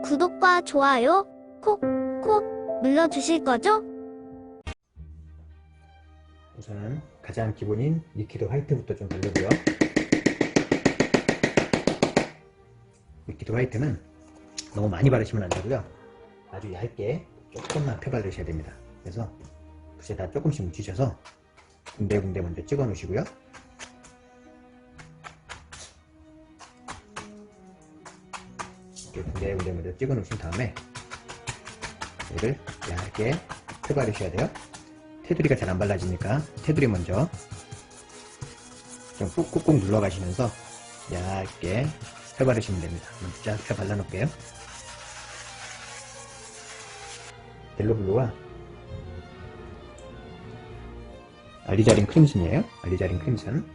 구독과 좋아요 콕콕 눌러주실 거죠? 우선은 가장 기본인 리퀴드 화이트부터 좀 바르고요. 리퀴드 화이트는 너무 많이 바르시면 안 되고요. 아주 얇게 조금만 펴 바르셔야 됩니다. 그래서 붓에다 조금씩 묻히셔서 군데군데 먼저 찍어 놓으시고요. 이렇게 군데군데 먼저 찍어 놓으신 다음에 얘를 얇게 펴 바르셔야 돼요. 테두리가 잘 안 발라지니까 테두리 먼저 좀 꾹꾹꾹 눌러 가시면서 얇게 펴 바르시면 됩니다. 먼저 쫙 펴 발라 놓을게요. 델로블루와 알리자린 크림슨이에요. 알리자린 크림슨.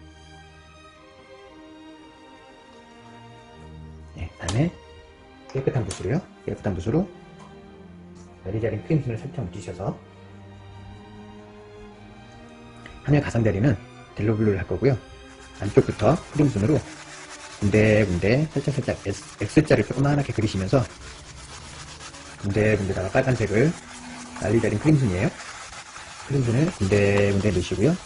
네, 다음에 깨끗한 붓으로요. 깨끗한 붓으로 알리자린 크림슨을 살짝 묻히셔서 하늘 가장자리는 델로블루를 할 거고요. 안쪽부터 크림슨으로 군데군데 살짝살짝 X자를 조그맣게 그리시면서 군데군데다가 빨간색을 알리자린 크림슨이에요. 크림슨을 군데군데 넣으시고요.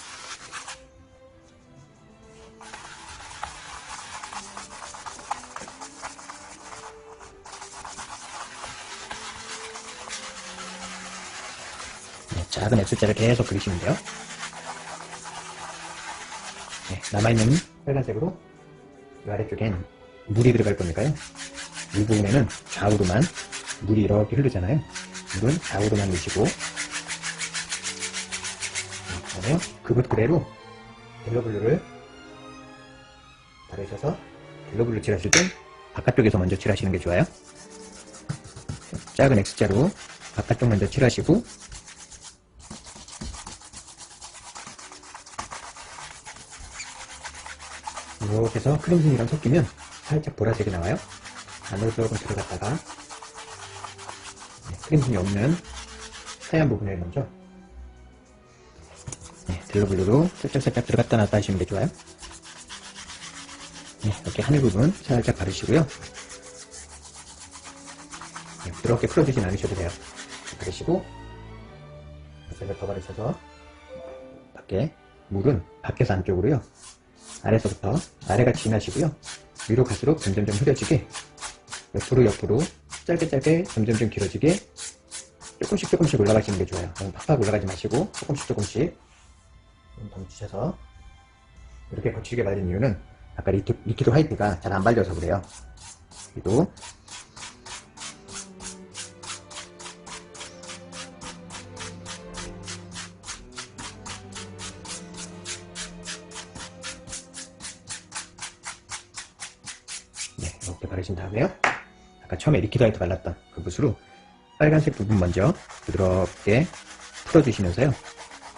네, 작은 X자를 계속 그리시면 돼요. 네, 남아있는 빨간색으로 이 아래쪽엔 물이 들어갈 거니까요. 이 부분에는 좌우로만 물이 이렇게 흐르잖아요. 물은 좌우로만 넣으시고, 그다음에 그것 그대로 델로블루를 바르셔서 델로블루 칠하실 때 바깥쪽에서 먼저 칠하시는 게 좋아요. 작은 X자로 바깥쪽 먼저 칠하시고, 이렇게 해서 크림슨이랑 섞이면 살짝 보라색이 나와요. 안으로 조금 들어갔다가 크림슨이 없는 하얀 부분을 먼저 델로블루로 살짝살짝 들어갔다 놨다 하시는 게 좋아요. 이렇게 하늘 부분 살짝 바르시고요. 부드럽게 풀어주진 않으셔도 돼요. 바르시고 살짝 더 바르셔서 물은 밖에서 안쪽으로요. 아래서부터 아래가 진하시고요. 위로 갈수록 점점점 흐려지게 옆으로 짧게 점점점 길어지게 조금씩 올라가시는 게 좋아요. 너무 팍팍 올라가지 마시고 조금씩 좀 더 묻히셔서 이렇게 거칠게 바른 이유는 아까 리퀴드 화이트가 잘 안 발려서 그래요. 그리고 이렇게 바르신 다음에요. 아까 처음에 리퀴드 화이트 발랐던 그 붓으로 빨간색 부분 먼저 부드럽게 풀어주시면서요.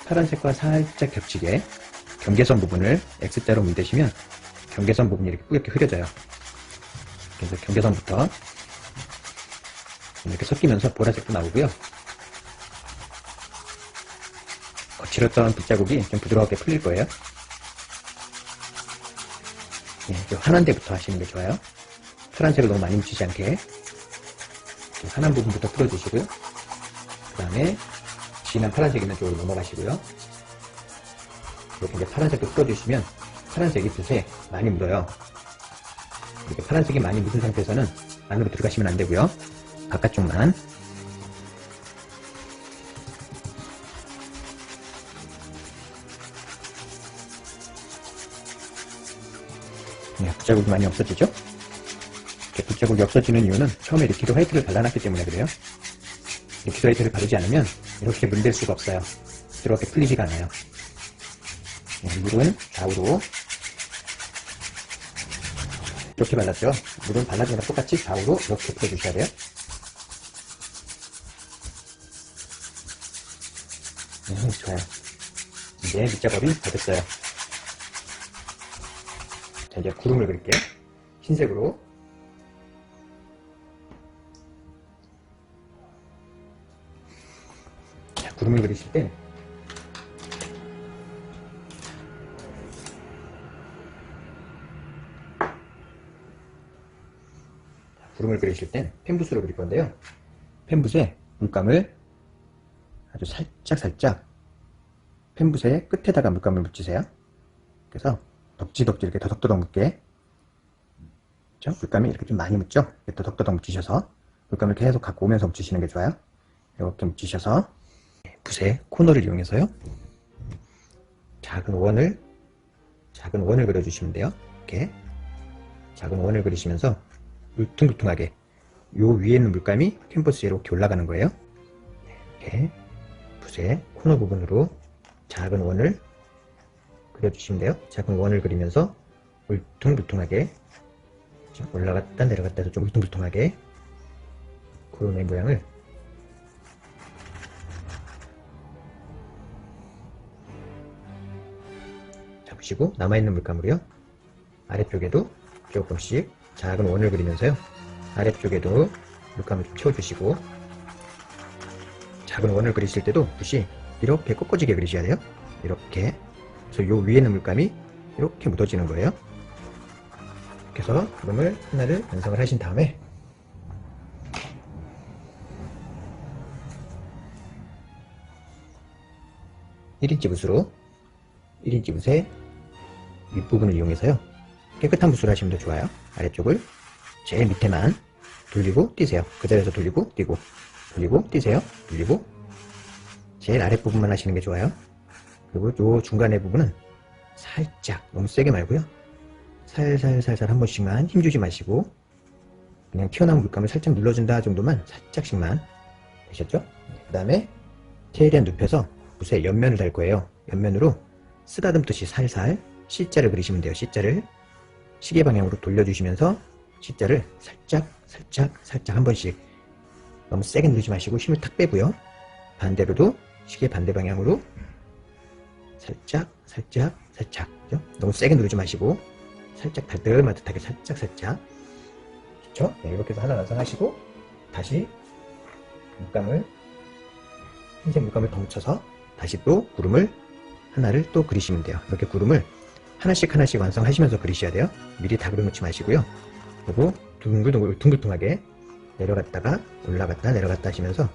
파란색과 살짝 겹치게 경계선 부분을 X자로 문대시면 경계선 부분이 이렇게 뿌옇게 흐려져요. 그래서 경계선부터 이렇게 섞이면서 보라색도 나오고요. 거칠었던 붓자국이 좀 부드럽게 풀릴 거예요. 좀 환한 데부터 하시는 게 좋아요. 파란색을 너무 많이 묻히지 않게 환한 부분부터 풀어주시고요. 그 다음에 진한 파란색 있는 쪽으로 넘어가시고요. 이렇게 이제 파란색도 풀어주시면 파란색이 붓에 많이 묻어요. 이렇게 파란색이 많이 묻은 상태에서는 안으로 들어가시면 안 되고요. 바깥쪽만 붓자국이 많이 없어지죠? 이렇게 붓자국이 없어지는 이유는 처음에 리퀴드 화이트를 발라놨기 때문에 그래요. 리퀴드 화이트를 바르지 않으면 이렇게 물될 수가 없어요. 부드럽게 풀리지가 않아요. 물은 좌우로 이렇게 발랐죠. 물은 발라진 거랑 똑같이 좌우로 이렇게 풀어주셔야 돼요. 좋아요. 이제 밑작업이 다 됐어요. 자, 이제 구름을 그릴게요. 흰색으로. 자, 구름을 그리실 때 구름을 그리실 땐 펜붓으로 그릴 건데요. 펜붓에 물감을 아주 살짝 펜붓의 끝에다가 물감을 묻히세요. 그래서 덕지덕지 이렇게 더덕더덕 묻게, 그렇죠? 물감이 이렇게 좀 많이 묻죠? 이렇게 더덕더덕 묻히셔서 물감을 계속 갖고 오면서 묻히시는 게 좋아요. 이렇게 묻히셔서 붓의 코너를 이용해서요, 작은 원을 그려주시면 돼요. 이렇게 작은 원을 그리시면서 울퉁불퉁하게 요 위에 있는 물감이 캔버스에 이렇게 올라가는 거예요. 이렇게 붓의 코너 부분으로 작은 원을 그려주시면 돼요. 작은 원을 그리면서 울퉁불퉁하게 올라갔다 내려갔다 해서 좀 울퉁불퉁하게 구름의 모양을 잡으시고, 남아있는 물감으로요, 아래쪽에도 조금씩 작은 원을 그리면서요, 아래쪽에도 물감을 좀 채워주시고, 작은 원을 그리실 때도 붓이 이렇게 꺾어지게 그리셔야 돼요. 이렇게. 그래서 요 위에 있는 물감이 이렇게 묻어지는 거예요. 그래서 구름을 하나를 완성을 하신 다음에 (1인치) 붓으로 1인치 붓의 윗부분을 이용해서요, 깨끗한 붓으로 하시면 더 좋아요. 아래쪽을 제일 밑에만 돌리고 띄세요. 그 자리에서 돌리고 띄고 돌리고 띄세요. 돌리고 제일 아랫부분만 하시는 게 좋아요. 그리고 요 중간의 부분은 살짝, 너무 세게 말고요, 살살 한 번씩만 힘주지 마시고 그냥 튀어나온 물감을 살짝 눌러준다 정도만, 살짝씩만. 되셨죠? 그 다음에 최대한 눕혀서 붓에 옆면을 달 거예요. 옆면으로 쓰다듬듯이 살살 C자를 그리시면 돼요. C자를 시계 방향으로 돌려주시면서 C자를 살짝 한 번씩, 너무 세게 누르지 마시고 힘을 탁 빼고요, 반대로도 시계 반대 방향으로 살짝 그죠? 너무 세게 누르지 마시고 살짝 달듯마듯하게 살짝. 그렇죠? 네, 이렇게 해서 하나 완성하시고 다시 흰색 물감을 더 묻혀서 다시 또 구름을 하나를 또 그리시면 돼요. 이렇게 구름을 하나씩 완성하시면서 그리셔야 돼요. 미리 다 그려놓지 마시고요. 그리고 둥글둥글하게 내려갔다가 올라갔다 내려갔다 하시면서,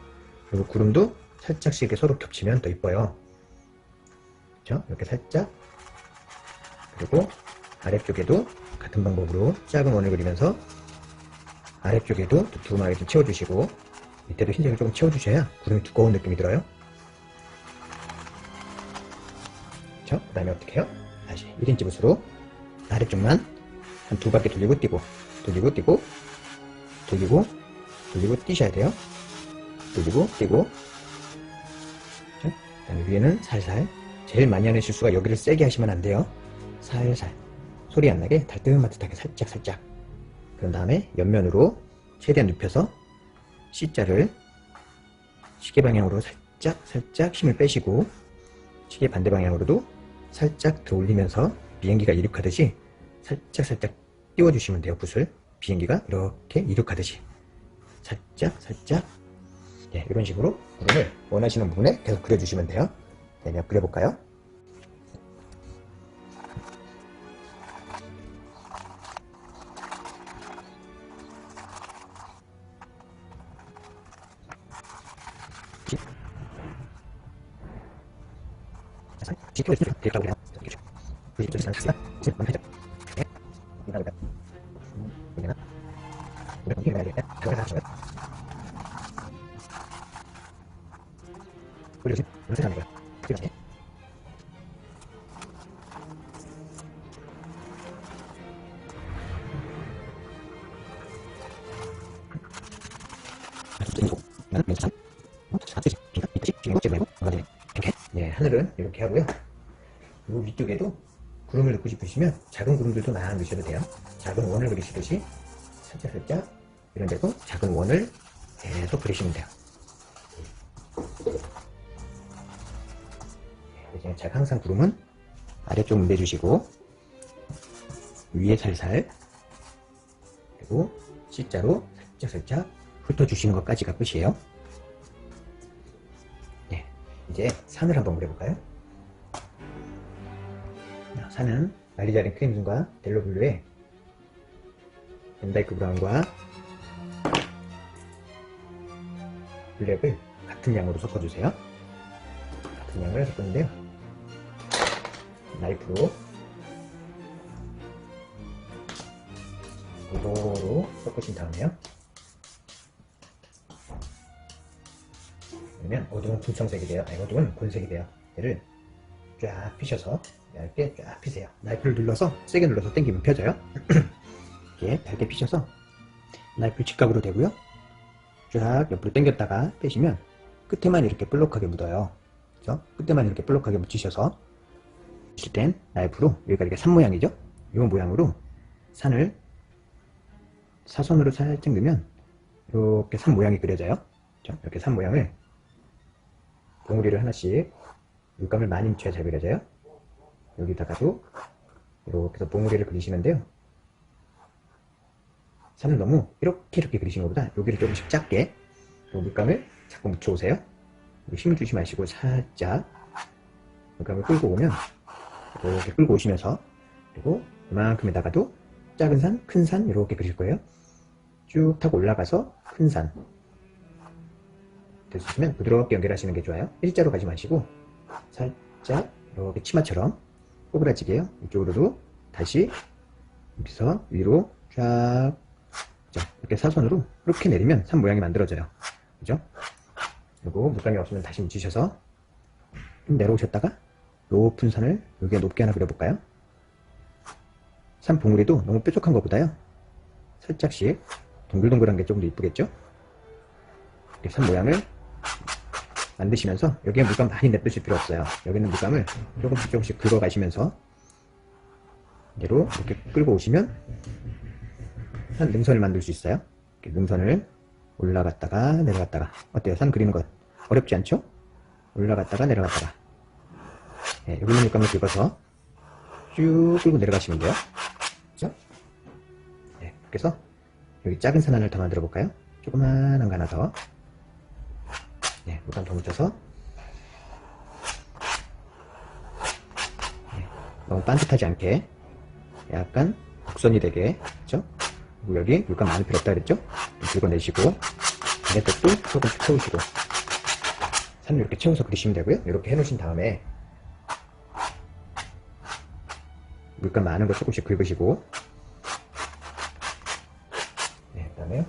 그리고 구름도 살짝씩 이렇게 서로 겹치면 더 이뻐요. 그렇죠? 이렇게 살짝. 그리고 아래쪽에도 같은 방법으로 작은 원을 그리면서 아래쪽에도 두툼하게 좀 채워주시고, 밑에도 흰색을 조금 채워주셔야 구름이 두꺼운 느낌이 들어요. 그렇죠? 그 다음에 어떻게 해요? 다시 1인치 붓으로 아래쪽만 한 두 바퀴 돌리고 띄고 띄셔야 돼요. 돌리고 띄고. 그렇죠? 그 다음에 위에는 살살, 제일 많이 하는 실수가 여기를 세게 하시면 안 돼요. 살살, 소리 안 나게 달듯마듯하게 살짝. 그런 다음에 옆면으로 최대한 눕혀서 C자를 시계 방향으로 살짝 힘을 빼시고, 시계 반대 방향으로도 살짝 더 올리면서 비행기가 이륙하듯이 살짝 띄워주시면 돼요. 붓을 비행기가 이렇게 이륙하듯이 살짝. 네, 이런 식으로 구름을 원하시는 부분에 계속 그려주시면 돼요. 네, 그냥 그려볼까요? 네, 하늘은 이렇게 하고요. 그리고 위쪽에도 구름을 넣고 싶으시면 작은 구름들도 많이 넣으셔도 돼요. 작은 원을 그리시듯이 살짝 이런 데도 작은 원을 계속 그리시면 돼요. 자, 항상 구름은 아래쪽 내주시고 위에 살살, 그리고 C자로 살짝 훑어주시는 것까지가 끝이에요. 네, 이제 산을 한번 그려볼까요? 산은 말리자린 크림슨과 델로블루의 벤다이크 브라운과 블랙을 같은 양으로 섞어주세요. 같은 양을 섞었는데요. 나이프로 골고루 섞으신 다음에요. 그러면 어두운 분청색이 돼요. 아니, 어두운 곤색이 돼요. 얘를 쫙 피셔서 얇게 쫙 피세요. 나이프를 눌러서 세게 눌러서 당기면 펴져요. 이렇게 얇게 피셔서 나이프를 직각으로 대고요. 쫙 옆으로 당겼다가 빼시면 끝에만 이렇게 볼록하게 묻어요. 그죠? 끝에만 이렇게 볼록하게 묻히셔서 묻힐 땐 나이프로 여기가 이렇게 산 모양이죠? 이 모양으로 산을 사선으로 살짝 넣으면 이렇게 산 모양이 그려져요. 그죠? 이렇게 산 모양을 봉우리를 하나씩 물감을 많이 묻혀야 잘 그려져요. 여기다가도 이렇게 해서 봉우리를 그리시는데요. 산을 너무 이렇게 그리시는 것보다 여기를 조금씩 작게 물감을 자꾸 묻혀오세요. 힘을 주시 마시고 살짝 물감을 끌고 오면 이렇게 끌고 오시면서, 그리고 이만큼에다가도 작은 산, 큰 산 이렇게 그릴 거예요. 쭉 타고 올라가서 큰 산 됐으시면 부드럽게 연결하시는 게 좋아요. 일자로 가지 마시고 살짝 이렇게 치마처럼 꼬부라지게요. 이쪽으로도 다시 여기서 위로 쫙 이렇게 사선으로 이렇게 내리면 산 모양이 만들어져요. 그죠? 그리고 물감이 없으면 다시 묻히셔서 좀 내려오셨다가 높은 산을 여기에 높게 하나 그려볼까요? 산 봉우리도 너무 뾰족한 것보다요, 살짝씩 동글동글한 게 조금 더 이쁘겠죠? 이렇게 산 모양을 만드시면서 여기에 물감 많이 냅두실 필요 없어요. 여기는 물감을 조금씩 긁어가시면서 이대로 이렇게 끌고 오시면 산 능선을 만들 수 있어요. 이렇게 능선을 올라갔다가 내려갔다가, 어때요? 산 그리는 것 어렵지 않죠? 올라갔다가 내려갔다가, 네, 여기 있는 물감을 긁어서 쭉 끌고 내려가시면 돼요. 그죠? 네, 그렇게 해서 여기 작은 산 하나를 더 만들어 볼까요? 조그만한 거 하나 더. 네, 물감 더 묻혀서, 네, 너무 반듯하지 않게 약간 곡선이 되게, 그죠? 그리고 여기 물감 많이 필요 없다 그랬죠? 좀 긁어내시고 아래쪽도 조금씩 채우시고 산을 이렇게 채워서 그리시면 되고요. 이렇게 해놓으신 다음에 물감 많은 거 조금씩 긁으시고, 네, 그 다음에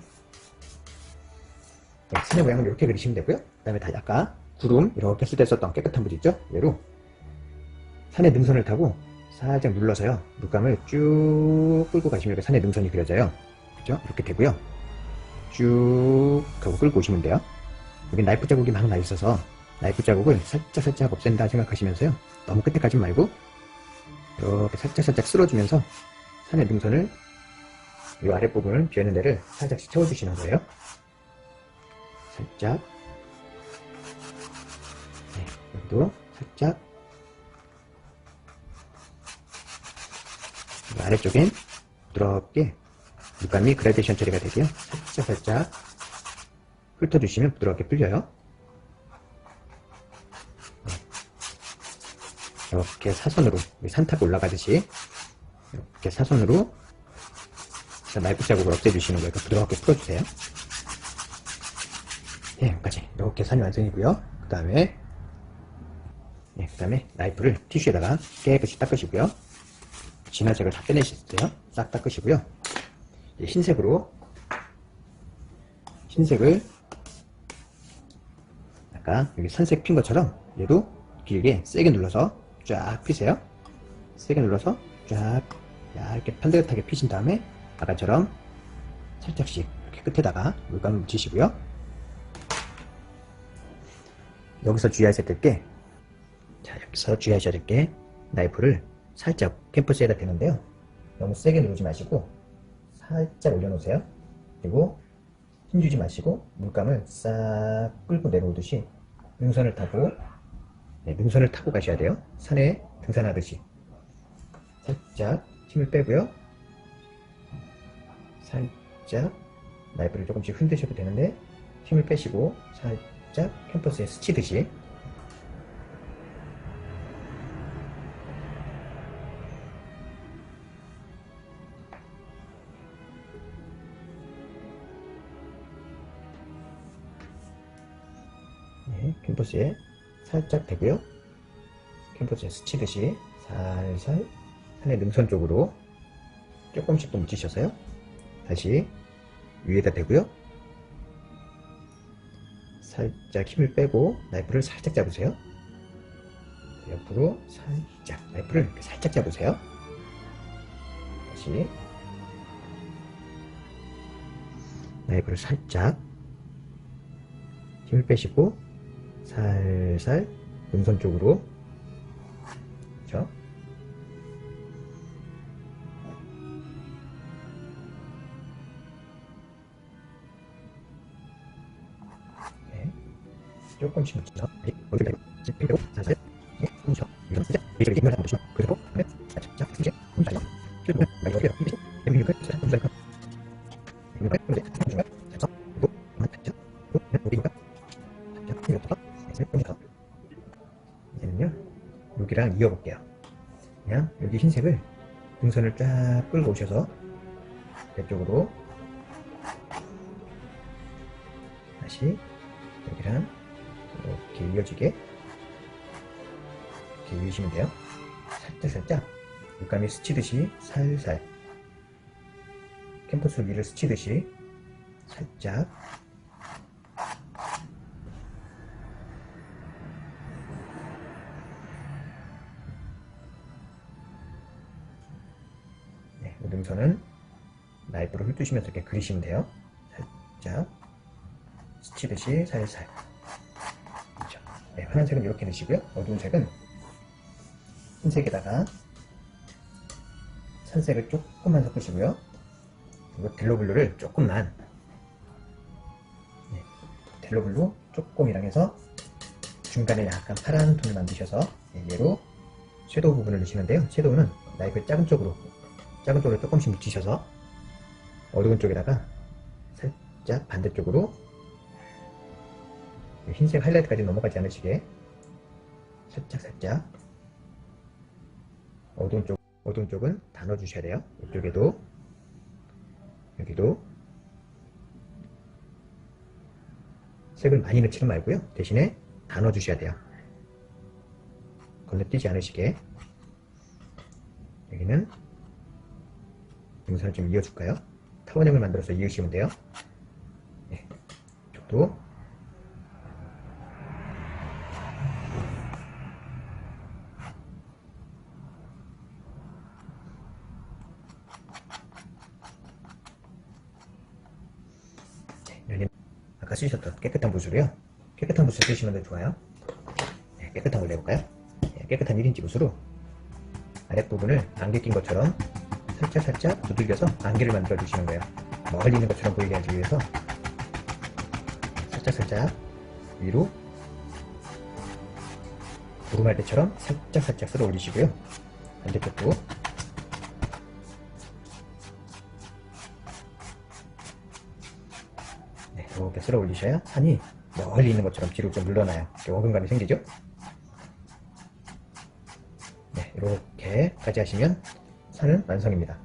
산의 모양을 이렇게 그리시면 되고요. 그 다음에 아까 구름 이렇게 쓸 때 썼던 깨끗한 붓 있죠? 얘로 산의 능선을 타고 살짝 눌러서요, 물감을 쭉 끌고 가시면 이렇게 산의 능선이 그려져요. 그죠? 이렇게 되고요. 쭉 하고 끌고 오시면 돼요. 여기 나이프 자국이 막 나 있어서 나이프 자국을 살짝 없앤다 생각하시면서요, 너무 끝에 가지 말고 이렇게 살짝 쓸어주면서 산의 능선을, 이 아랫부분을 비어있는 데를 살짝씩 채워주시는 거예요. 살짝, 네, 여기도 살짝, 아래쪽엔 부드럽게 물감이 그라데이션 처리가 되고요. 살짝 훑어주시면 부드럽게 풀려요. 네. 이렇게 사선으로 산 타고 올라가듯이 이렇게 사선으로 나이프 자국을 없애주시는 거예요. 부드럽게 풀어주세요. 네, 여기까지 이렇게 산이 완성이고요. 그 다음에 나이프를 티슈에다가 깨끗이 닦으시고요. 진화색을 다 빼내셨어요. 싹 닦으시고요. 흰색을 아까 여기 산색 핀 것처럼 얘도 길게 세게 눌러서 쫙 피세요. 세게 눌러서 쫙 얇게 편듯하게 피신 다음에 아까처럼 살짝씩 이렇게 끝에다가 물감을 묻히시고요. 여기서 주의하셔야 될 게, 나이프를 살짝 캔버스에다 대는데요, 너무 세게 누르지 마시고 살짝 올려놓으세요. 그리고 힘주지 마시고 물감을 싹 끌고 내려오듯이 능선을 타고, 네, 능선을 타고 가셔야 돼요. 산에 등산하듯이 살짝 힘을 빼고요. 살짝 나이프를 조금씩 흔드셔도 되는데 힘을 빼시고 살짝 캔버스에 스치듯이, 캔버스에 살짝 대고요. 캔버스에 스치듯이 살살 산의 능선 쪽으로 조금씩 더 묻히셔서요. 다시 위에다 대고요. 살짝 힘을 빼고 나이프를 살짝 잡으세요. 옆으로 살짝, 나이프를 이렇게 살짝 잡으세요. 다시 나이프를 살짝 힘을 빼시고 살살 능선 쪽으로, 그렇죠? 네. 조금씩 묻히죠. 여기를 빼고 살살 묻혀. 이런 살짝 이쪽에 힘을 한번 주시고, 그리고 살짝 묻히죠. 묻혀요. 그리고 여기를 힘을 힘을 살짝 묻혀요. 힘을 빼고 살짝 그리고 살짝 그리고 이제는요, 여기랑 이어볼게요. 그냥 여기 흰색을 등선을 쫙 끌고 오셔서 이쪽으로 다시 여기랑 이렇게 이어지게 이렇게 이으시면 돼요. 살짝 물감이 스치듯이 살살, 캔버스 위를 스치듯이 살짝. 네, 능선은 나이프로 훑으시면서 이렇게 그리시면 돼요. 살짝 스치듯이 살살. 그렇죠. 네, 환한 색은 이렇게 넣으시고요. 어두운 색은 흰색에다가 산색을 조금만 섞으시고요. 그리고 델로블루를 조금만, 네, 델로블루 조금이랑 해서 중간에 약간 파란 톤을 만드셔서 얘로 섀도우 부분을 넣으시는데요. 섀도우는 나이프의 작은 쪽으로 조금씩 묻히셔서 어두운 쪽에다가 살짝 반대쪽으로 흰색 하이라이트까지 넘어가지 않으시게 살짝 어두운 쪽은 다 넣어주셔야 돼요. 이쪽에도 여기도 색을 많이 넣지는 말고요. 대신에 다 넣어주셔야 돼요. 건너뛰지 않으시게. 여기는 능선을 좀 이어줄까요? 타원형을 만들어서 이으시면 돼요. 네, 이쪽도 여기 아까 쓰셨던 깨끗한 붓으로요. 깨끗한 붓을 쓰시면 더 좋아요. 네, 깨끗한 걸 내볼까요? 네, 깨끗한 1인치 붓으로 아랫부분을 안개 낀 것처럼 살짝 두들겨서 안개를 만들어 주시는 거예요. 멀리 있는 것처럼 보이게 하기 위해서 살짝 위로 구름할 때처럼 살짝 쓸어 올리시고요. 반대쪽도 네, 이렇게 쓸어 올리셔야 산이 멀리 있는 것처럼 뒤로 좀 물러나요. 이렇게 어근감이 생기죠? 네, 이렇게까지 하시면 산은 완성입니다.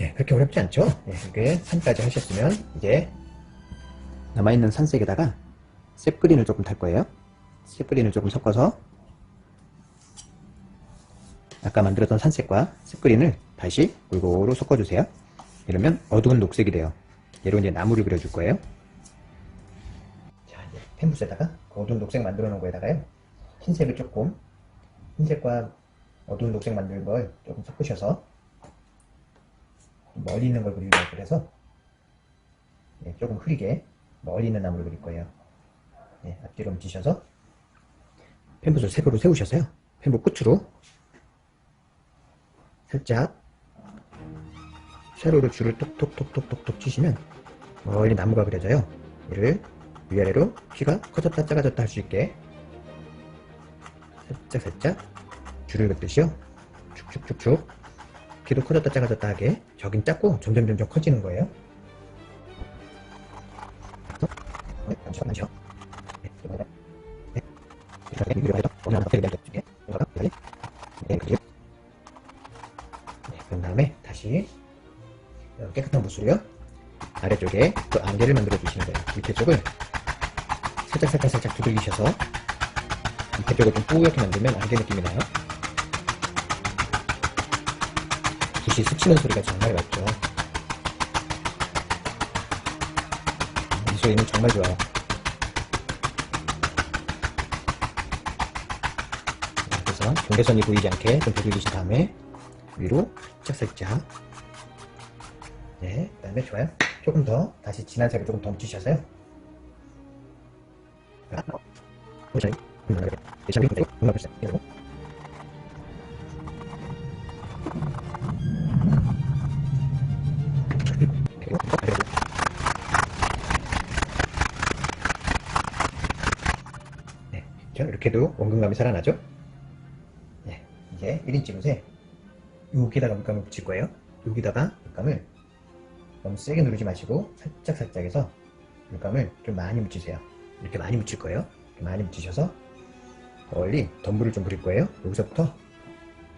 예, 그렇게 어렵지 않죠? 예, 이렇게 산까지 하셨으면 이제 남아있는 산색에다가 셉그린을 조금 탈 거예요. 셉그린을 조금 섞어서 아까 만들었던 산색과 셉그린을 다시 골고루 섞어주세요. 이러면 어두운 녹색이 돼요. 얘로 이제 나무를 그려줄 거예요. 자, 이제 펜붓에다가 어두운 녹색 만들어 놓은 거에다가요, 흰색을 조금, 흰색과 어두운 녹색 만든 걸 조금 섞으셔서 멀리 있는 걸 그리려고 그래서 네, 조금 흐리게 멀리 있는 나무를 그릴 거예요. 네, 앞뒤로 묻히셔서 펜붓을 세로로 세우셔서요, 펜붓 끝으로 살짝 세로로 줄을 톡톡톡톡톡 치시면 멀리 나무가 그려져요. 얘를 위아래로 키가 커졌다 작아졌다 할 수 있게 살짝 줄을 긋듯이요, 축축축축 키도 커졌다 작아졌다 하게. 저긴 작고 점점 커지는 거예요. 잠시만요. 그런 다음에 다시 깨끗한 붓으로요, 아래쪽에 또 안개를 만들어 주시는 거예요. 밑에 쪽을 살짝 두들기셔서 밑에 쪽을 좀 뿌옇게 만들면 안개 느낌이 나요. 붓이 스치는 소리가 정말 맑죠. 이 소리는 정말 좋아요. 그래서 경계선이 보이지 않게 좀 두들기신 다음에 위로 살짝. 네, 그 다음에 좋아요. 조금 더 다시 진한 색을 조금 더 묻히셔서요. 네, 이렇게도 원근감이 살아나죠? 네, 이제 1인치 붓에 여기다가 물감을 붙일 거예요. 여기다가 물감을 너무 세게 누르지 마시고 살짝 해서 물감을 좀 많이 묻히세요. 이렇게 많이 묻힐 거예요. 이렇게 많이 묻히셔서 멀리 덤불을 좀 그릴 거예요. 여기서부터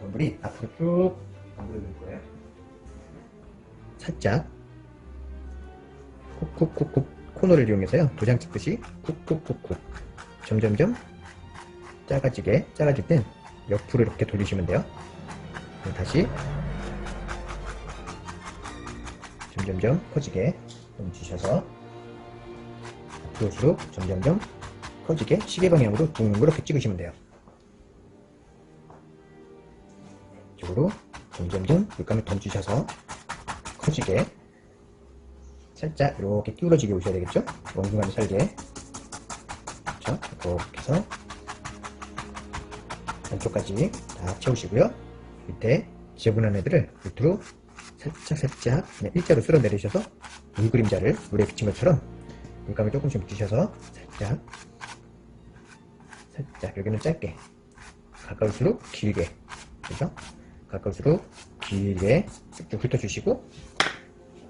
덤불이 앞으로 쭉 덤불을 그릴 거예요. 살짝 쿡쿡쿡쿡 코너를 이용해서요. 도장 찍듯이 쿡쿡쿡쿡 점점점 작아질 땐 옆으로 이렇게 돌리시면 돼요. 다시 점점점 커지게 묻히셔서 앞으로 올수록 점점점 커지게 시계 방향으로 둥그렇게 찍으시면 돼요. 이쪽으로 점점점 물감을 던지셔서 커지게 살짝 이렇게 기울어지게 오셔야 되겠죠? 원근감이 살게. 그렇죠? 이렇게 해서 안쪽까지 다 채우시고요. 밑에 지저분한 애들을 밑으로 살짝 그냥 일자로 쓸어 내리셔서 물 그림자를 물에 비친 것처럼 물감을 조금씩 묻히셔서 살짝 여기는 짧게 가까울수록 길게, 그죠? 가까울수록 길게 쭉 훑어주시고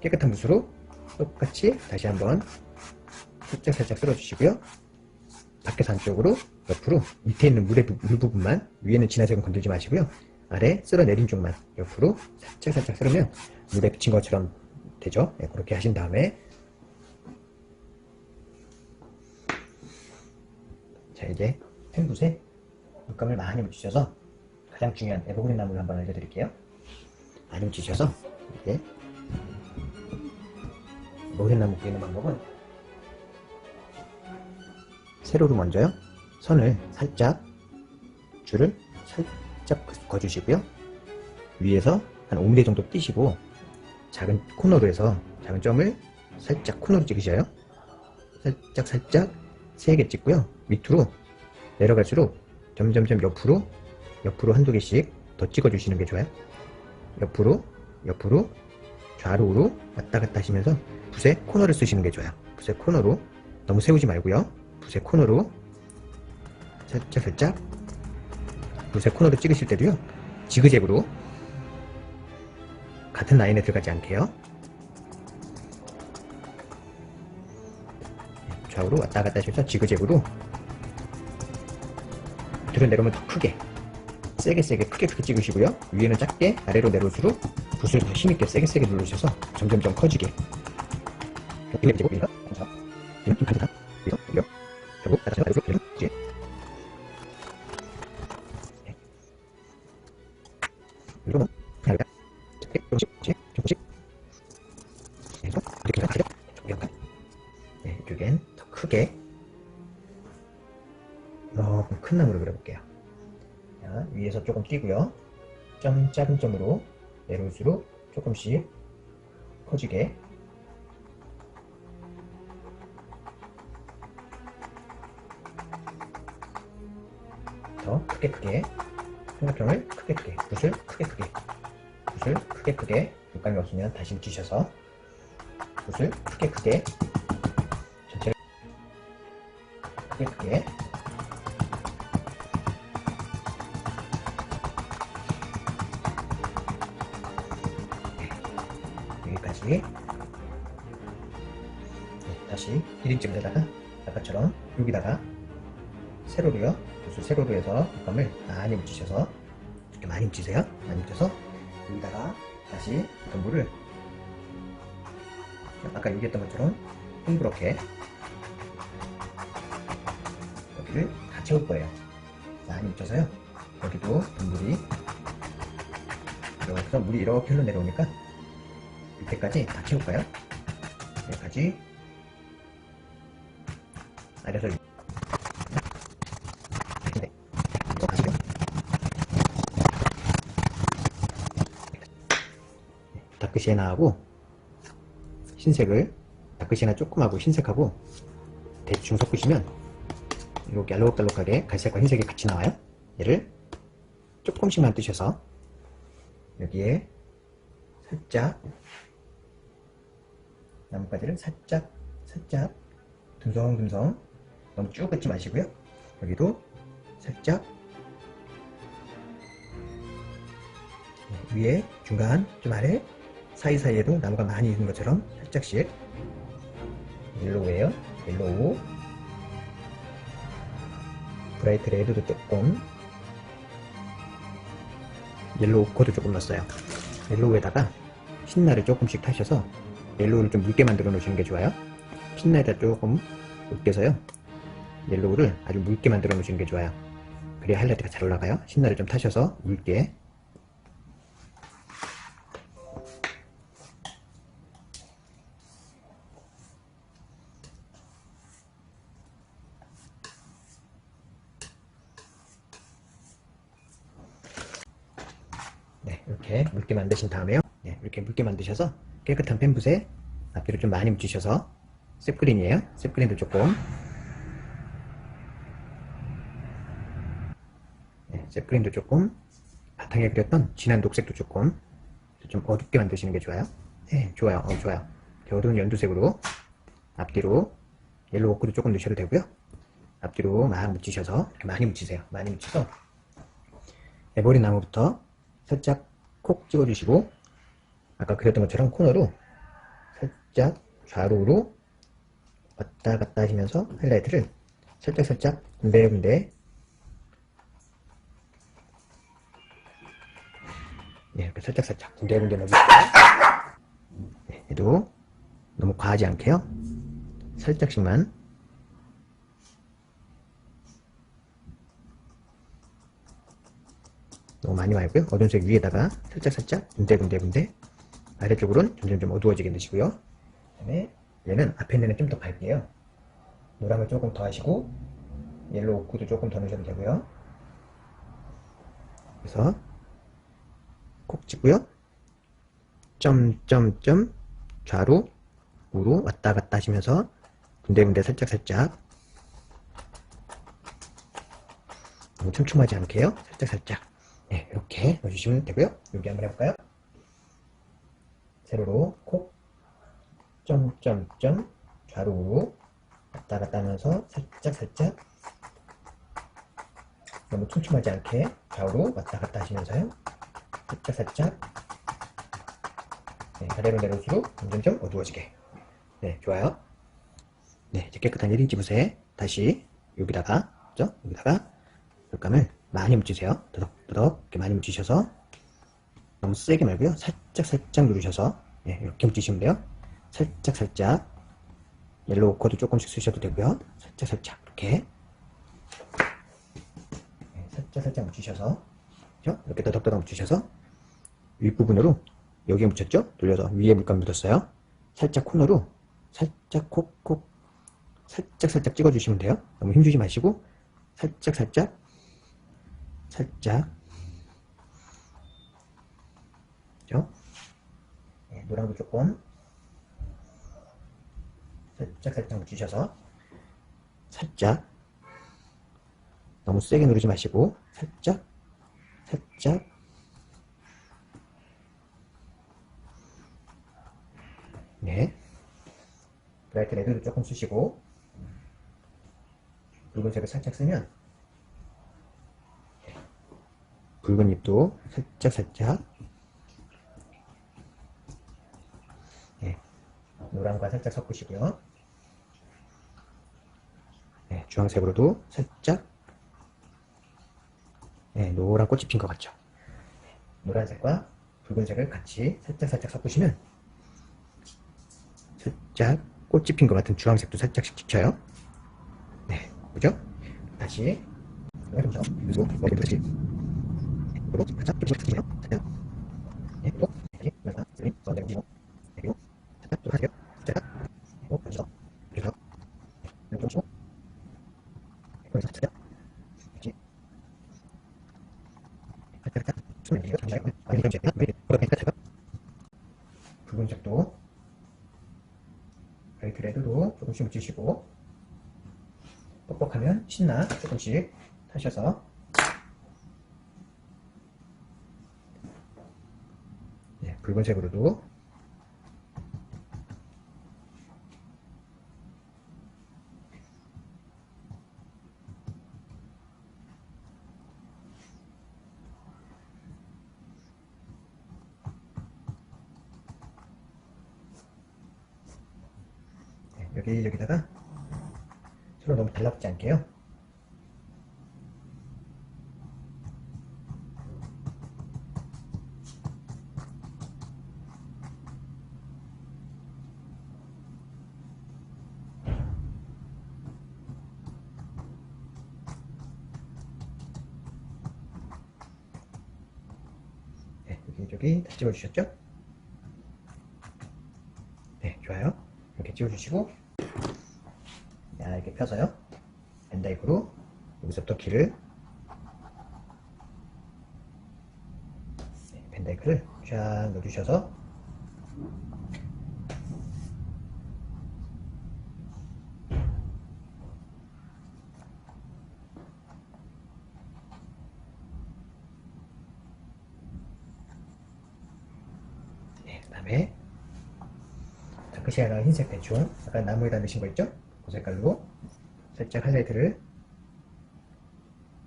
깨끗한 붓으로 똑같이 다시 한번 살짝 쓸어주시고요. 밖에서 안쪽으로 옆으로 밑에 있는 물 부분만, 위에는 진한 색은 건들지 마시고요. 아래 쓸어 내린 쪽만 옆으로 살짝 쓸으면 물에 비친 것처럼 되죠. 네, 그렇게 하신 다음에 자, 이제 펜붓에 물감을 많이 묻히셔서 가장 중요한 에버그린 나무를 한번 알려드릴게요. 많이 묻히셔서 이제 에버그린 나무 그리는 방법은 세로로 먼저요. 선을 줄을 살짝 그어주시고요. 위에서 한 5mm 정도 띄시고 작은 코너로 해서 작은 점을 살짝 코너로 찍으셔요. 살짝 세게 찍고요. 밑으로 내려갈수록 점점점 옆으로 한두 개씩 더 찍어주시는 게 좋아요. 옆으로 좌우로 왔다 갔다 하시면서 붓의 코너를 쓰시는 게 좋아요. 붓의 코너로 너무 세우지 말고요. 붓의 코너로 살짝 붓의 코너로 찍으실 때도요. 지그재그로 같은 라인에 들어가지 않게요. 좌우로 왔다 갔다 하시면서 지그재그로 밑으로 내려오면 더 크게 세게 크게 찍으시고요. 위에는 작게 아래로 내려올수록 붓을 더 힘있게 세게 누르셔서 점점점 커지게 이쪽엔 더 크게 조금 큰 나무를 그려볼게요. 자, 위에서 조금 띄고요. 작은 점으로 내려올수록 조금씩 커지게 더 크게 삼각형을 크게 붓을 크게 물감이 없으면 다시 묻히셔서 붓을 크게 전체를 크게 여기까지. 네, 다시 1인칭에다가 아까처럼 여기다가 세로로요. 붓을 세로로 해서 물감을 많이 묻히셔서 이렇게 많이 묻히세요. 많이 묻혀서 여기다가 다시 덤불을 아까 얘기했던 것처럼 동그랗게 여기를 다 채울 거예요. 많이 묻혀서요. 여기도 물이 이렇게 물이 이렇게 흘러내려오니까 밑에까지 다 채울까요? 여기까지 아래서 네. 이거 가시고요. 다크 시에나하고 흰색을 다크 시에나 조금 하고 흰색하고 대충 섞으시면 이렇게 알록달록하게 갈색과 흰색이 같이 나와요. 얘를 조금씩만 뜨셔서 여기에 살짝 나뭇가지를 살짝 듬성듬성 너무 쭉 긋지 마시고요. 여기도 살짝 위에 중간 좀 아래 사이사이에도 나무가 많이 있는 것처럼 살짝씩 옐로우예요. 옐로우 브라이트 레드도 조금 옐로우 코도 조금 넣었어요. 옐로우에다가 신나를 조금씩 타셔서 옐로우를 좀 묽게 만들어 놓으시는 게 좋아요. 신나에다 조금 으깨서요. 옐로우를 아주 묽게 만들어 놓으시는 게 좋아요. 그래야 하이라이트가 잘 올라가요. 신나를 좀 타셔서 묽게. 네, 이렇게 묽게 만드신 다음에요. 네, 이렇게 묽게 만드셔서 깨끗한 펜붓에 앞뒤로 좀 많이 묻히셔서 셉그린이에요. 셉그린도 조금 네, 셉그린도 조금 바탕에 그렸던 진한 녹색도 조금 좀 어둡게 만드시는 게 좋아요. 네, 좋아요. 좋아요. 어두운 연두색으로 앞뒤로 옐로우 오크도 조금 넣으셔도 되고요. 앞뒤로 막 묻히셔서 이렇게 많이 묻히세요. 많이 묻혀서 에버리 나무부터 살짝 콕 찍어주시고 아까 그렸던 것처럼 코너로 살짝 좌우로 왔다 갔다 하시면서 하이라이트를 살짝 군데군데 네, 이렇게 살짝 군데군데 넣어주시고요. 네, 얘도 너무 과하지 않게요. 살짝씩만 너무 많이 말고요. 어두운색 위에다가 살짝 군데 아래쪽으로는 점점 좀 어두워지게 넣으시고요. 그 다음에 얘는 앞에 있는 좀 더 밝게요. 노랑을 조금 더 하시고 옐로우 오크도 조금 더 넣으셔도 되고요. 그래서 콕 찍고요. 점점점 좌로 우로 왔다 갔다 하시면서 군데군데 살짝 너무 촘촘하지 않게요. 살짝 네, 이렇게 넣어주시면 되고요. 여기 한번 해볼까요? 세로로 콕 점점점 좌로 우로 왔다 갔다 하면서 살짝 너무 촘촘하지 않게 좌우로 왔다 갔다 하시면서요. 살짝 네, 아래로 내려올수록 점점 어두워지게. 네, 좋아요. 네, 이제 깨끗한 1인치 붓에 다시 여기다가 그죠? 여기다가 물감을 많이 묻히세요. 더덕 이렇게 많이 묻히셔서 너무 세게 말고요. 살짝 누르셔서 네, 이렇게 묻히시면 돼요. 살짝 옐로우 코도 조금씩 쓰셔도 되고요. 살짝 이렇게 네, 살짝 묻히셔서 그죠? 이렇게 더덕 묻히셔서 윗부분으로 여기에 묻혔죠? 돌려서 위에 물감 묻었어요. 살짝 코너로 살짝 콕 살짝 찍어주시면 돼요. 너무 힘주지 마시고 살짝 그죠? 네, 노랑도 조금 살짝 묻히셔서 살짝 너무 세게 누르지 마시고 살짝 네, 브라이트 레드도 조금 쓰시고 붉은색을 살짝 쓰면 붉은 잎도 살짝 네, 노란과 살짝 섞으시고요. 네, 주황색으로도 살짝 네, 노란 꽃이 핀 것 같죠. 노란색과 붉은색을 같이 살짝 섞으시면 살짝 꽃이 핀 것 같은 주황색도 살짝씩 찍혀요. 네, 그죠? 다시 좀 더. 그리고 머리 그렇지. 그리고 살짝 좀 주세요. 그리고 다시 말다 슬림 썬데 그리고 살짝 좀 하세요. 살짝 그리고 그렇죠. 그래서 좀 치고 그래서 살짝 그렇지. 살짝 숨을 내요. 잠시만요. 아니 좀 제가 그러니까 제가 붉은색도 라이트 레드도 조금씩 묻히시고 뻑뻑하면 신나 조금씩 타셔서 네, 붉은색으로도 네, 여기다가 서로 너무 달라붙지 않게요. 네, 여기 다 찍어주셨죠? 네, 좋아요. 이렇게 찍어주시고 얇게 펴서요. 펜다이크로 여기서부터 길을 네, 펜다이크를 쫙 넣어주셔서 네, 그 다음에 다크시아나 흰색 대충 아까 나무에다 넣으신 거 있죠? 그 색깔로 살짝 하이라이트를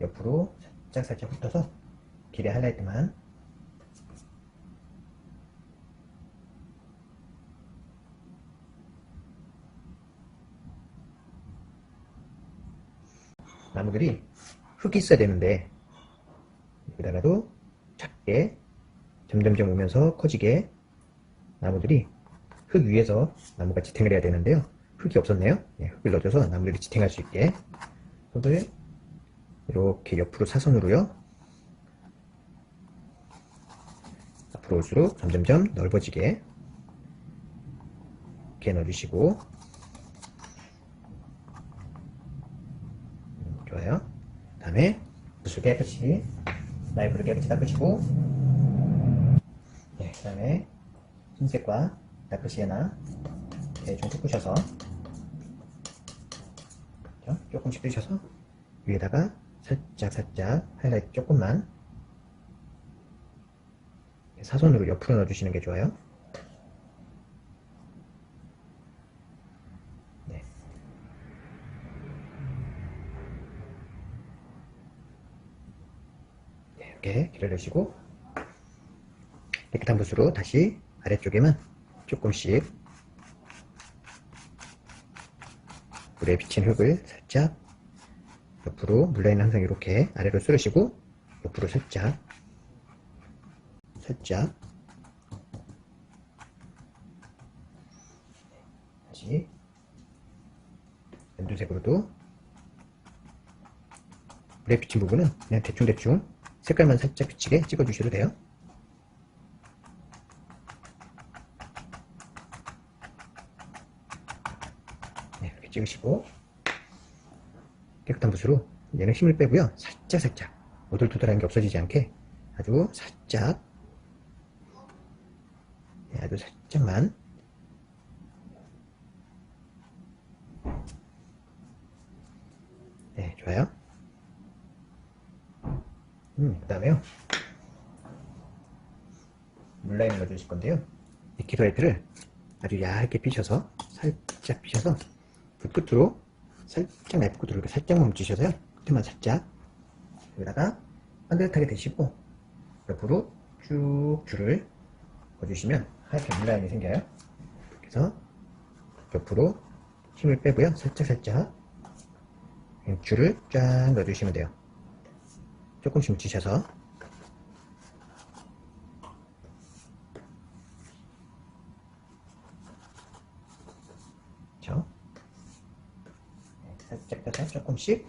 옆으로 살짝 훑어서 길의 하이라이트만 나무들이 흙이 있어야 되는데 여기다가도 작게 점점점 오면서 커지게 나무들이 흙 위에서 나무가 지탱을 해야 되는데요. 흙이 없었네요. 네, 흙을 넣어줘서 나무들이 지탱할 수 있게 흙을 이렇게 옆으로 사선으로요. 앞으로 올수록 점점점 넓어지게 이렇게 넣어주시고 좋아요. 그 다음에 붓을 깨끗이 나이프를 깨끗이 닦으시고 네, 그 다음에 흰색과 다크시에나 대충 섞으셔서 조금씩 뜨셔서 위에다가 살짝 하이라이트 조금만 사선으로 옆으로 넣어주시는 게 좋아요. 네. 네, 이렇게 길을 내시고 깨끗한 붓으로 다시 아래쪽에만 조금씩 물에 비친 흙을 살짝 옆으로 물라인은 항상 이렇게 아래로 쓸으시고 옆으로 살짝 다시 연두색으로도 물에 비친 부분은 그냥 대충 색깔만 살짝 비치게 찍어 주셔도 돼요. 네, 이렇게 찍으시고 깨끗한 붓으로 얘는 힘을 빼고요. 살짝 오돌토돌한 게 없어지지 않게 아주 살짝 네, 아주 살짝만 네, 좋아요. 그 다음에요 물라인을 넣어주실 건데요. 미키도라이트를 아주 얇게 삐셔서 살짝 삐셔서 그 끝으로 살짝 얇은 끝으로 이렇게 살짝만 묻히셔서요. 끝에만 살짝 여기다가 반듯하게 대시고 옆으로 쭉 줄을 그어주시면 하얗게 물라인이 생겨요. 그래서 옆으로 힘을 빼고요. 살짝 줄을 쫙 넣어주시면 돼요. 조금씩 묻히셔서 그렇죠? 살짝 조금씩